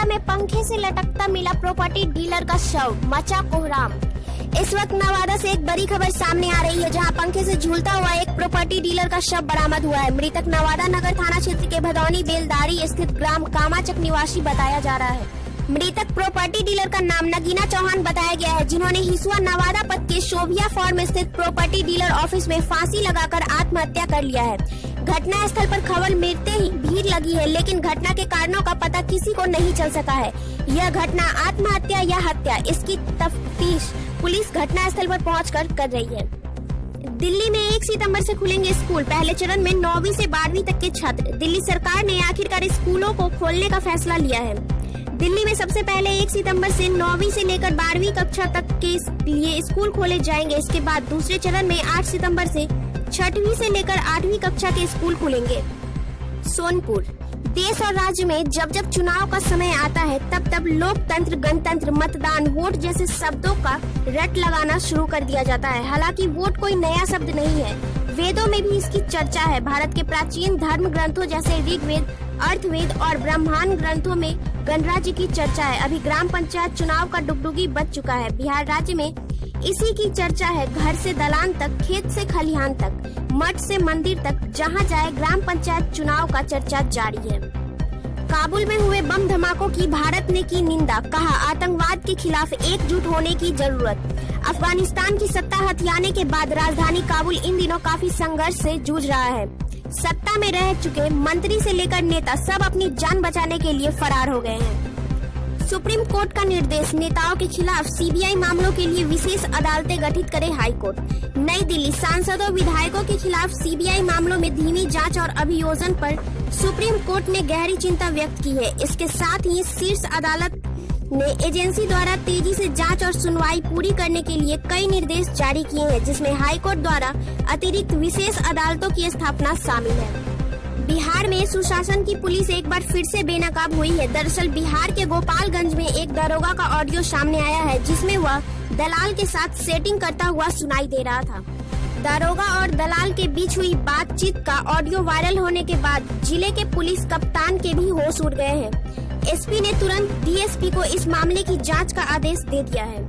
नवादा में पंखे से लटकता मिला प्रॉपर्टी डीलर का शव, मचा कोहराम। इस वक्त नवादा से एक बड़ी खबर सामने आ रही है, जहां पंखे से झूलता हुआ एक प्रॉपर्टी डीलर का शव बरामद हुआ है। मृतक नवादा नगर थाना क्षेत्र के भदौनी बेलदारी स्थित ग्राम कामाचक निवासी बताया जा रहा है। मृतक प्रॉपर्टी डीलर का नाम नगीना चौहान बताया गया है, जिन्होंने हिसुआ नवादा पथ के शोभिया फार्म स्थित प्रॉपर्टी डीलर ऑफिस में फांसी लगाकर आत्महत्या कर लिया है। घटना स्थल पर खबर मिलते ही भीड़ लगी है, लेकिन घटना के कारणों का पता किसी को नहीं चल सका है। यह घटना आत्महत्या या हत्या, इसकी तफ्तीश पुलिस घटना स्थल पर पहुंचकर कर रही है। दिल्ली में 1 सितंबर से खुलेंगे स्कूल, पहले चरण में 9वीं से 12वीं तक के छात्र। दिल्ली सरकार ने आखिरकार स्कूलों को खोलने का फैसला लिया है। दिल्ली में सबसे पहले 1 सितंबर से 9वीं से लेकर 12वीं कक्षा तक के लिए स्कूल खोले जाएंगे। इसके बाद दूसरे चरण में 8 सितंबर से 6वीं से लेकर 8वीं कक्षा के स्कूल खुलेंगे। सोनपुर, देश और राज्य में जब जब चुनाव का समय आता है तब तब लोकतंत्र, गणतंत्र, मतदान, वोट जैसे शब्दों का रट लगाना शुरू कर दिया जाता है। हालांकि वोट कोई नया शब्द नहीं है, वेदों में भी इसकी चर्चा है। भारत के प्राचीन धर्म ग्रंथों जैसे ऋग्वेद, अर्थवेद और ब्रह्मांड ग्रंथों में गणराज्य की चर्चा है। अभी ग्राम पंचायत चुनाव का डुगडुगी बज चुका है। बिहार राज्य में इसी की चर्चा है। घर से दलान तक, खेत से खलिहान तक, मठ से मंदिर तक, जहां जाए ग्राम पंचायत चुनाव का चर्चा जारी है। काबुल में हुए बम धमाकों की भारत ने की निंदा, कहा आतंकवाद के खिलाफ एकजुट होने की जरूरत। अफगानिस्तान की सत्ता हथियाने के बाद राजधानी काबुल इन दिनों काफी संघर्ष से जूझ रहा है। सत्ता में रह चुके मंत्री से लेकर नेता सब अपनी जान बचाने के लिए फरार हो गए हैं। सुप्रीम कोर्ट का निर्देश, नेताओं के खिलाफ सीबीआई मामलों के लिए विशेष अदालतें गठित करे हाई कोर्ट। नई दिल्ली, सांसदों विधायकों के खिलाफ सीबीआई मामलों में धीमी जांच और अभियोजन पर सुप्रीम कोर्ट ने गहरी चिंता व्यक्त की है। इसके साथ ही शीर्ष अदालत ने एजेंसी द्वारा तेजी से जांच और सुनवाई पूरी करने के लिए कई निर्देश जारी किए हैं, जिसमें हाईकोर्ट द्वारा अतिरिक्त विशेष अदालतों की स्थापना शामिल है। बिहार में सुशासन की पुलिस एक बार फिर से बेनकाब हुई है। दरअसल बिहार के गोपालगंज में एक दरोगा का ऑडियो सामने आया है, जिसमें वह दलाल के साथ सेटिंग करता हुआ सुनाई दे रहा था। दरोगा और दलाल के बीच हुई बातचीत का ऑडियो वायरल होने के बाद जिले के पुलिस कप्तान के भी होश उड़ गए हैं। एसपी ने तुरंत डीएसपी को इस मामले की जांच का आदेश दे दिया है।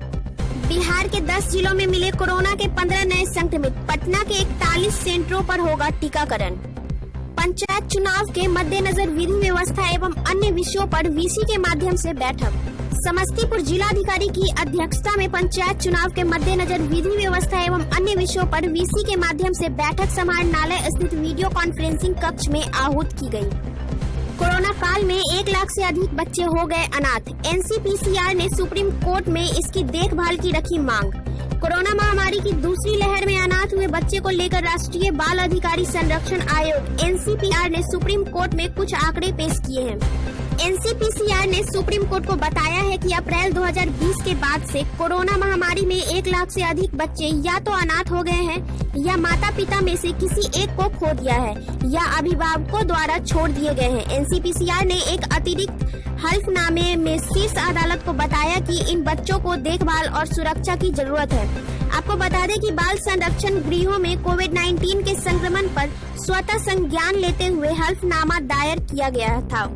बिहार के 10 जिलों में मिले कोरोना के 15 नए संक्रमित। पटना के 41 सेंटरों पर होगा टीकाकरण। पंचायत चुनाव के मद्देनजर विधि व्यवस्था एवं अन्य विषयों पर वीसी के माध्यम से बैठक। समस्तीपुर जिलाधिकारी की अध्यक्षता में पंचायत चुनाव के मद्देनजर विधि व्यवस्था एवं अन्य विषयों पर वीसी के माध्यम से बैठक समाहरणालय स्थित वीडियो कॉन्फ्रेंसिंग कक्ष में आहूत की गई। कोरोना काल में 1 लाख से अधिक बच्चे हो गए अनाथ। एनसीपीसीआर ने सुप्रीम कोर्ट में इसकी देखभाल की रखी मांग। कोरोना महामारी की दूसरी लहर में अनाथ हुए बच्चे को लेकर राष्ट्रीय बाल अधिकारी संरक्षण आयोग एनसीपीसीआर ने सुप्रीम कोर्ट में कुछ आंकड़े पेश किए हैं। एनसीपीसीआर ने सुप्रीम कोर्ट को बताया है कि अप्रैल 2020 के बाद से कोरोना महामारी में 1 लाख से अधिक बच्चे या तो अनाथ हो गए हैं या माता पिता में से किसी एक को खो दिया है या अभिभावकों द्वारा छोड़ दिए गए हैं। एनसीपीसीआर ने एक अतिरिक्त हल्फनामे में शीर्ष अदालत को बताया कि इन बच्चों को देखभाल और सुरक्षा की जरूरत है। आपको बता दें कि बाल संरक्षण गृहों में कोविड-19 के संक्रमण पर स्वतः संज्ञान लेते हुए हल्फनामा दायर किया गया था।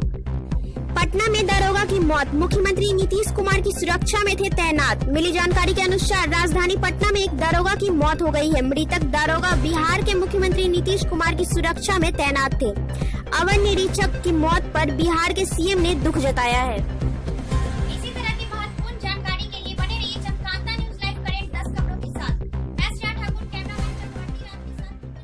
पटना में दरोगा की मौत, मुख्यमंत्री नीतीश कुमार की सुरक्षा में थे तैनात। मिली जानकारी के अनुसार राजधानी पटना में एक दरोगा की मौत हो गई है। मृतक दरोगा बिहार के मुख्यमंत्री नीतीश कुमार की सुरक्षा में तैनात थे। अवर निरीक्षक की मौत पर बिहार के सीएम ने दुख जताया है।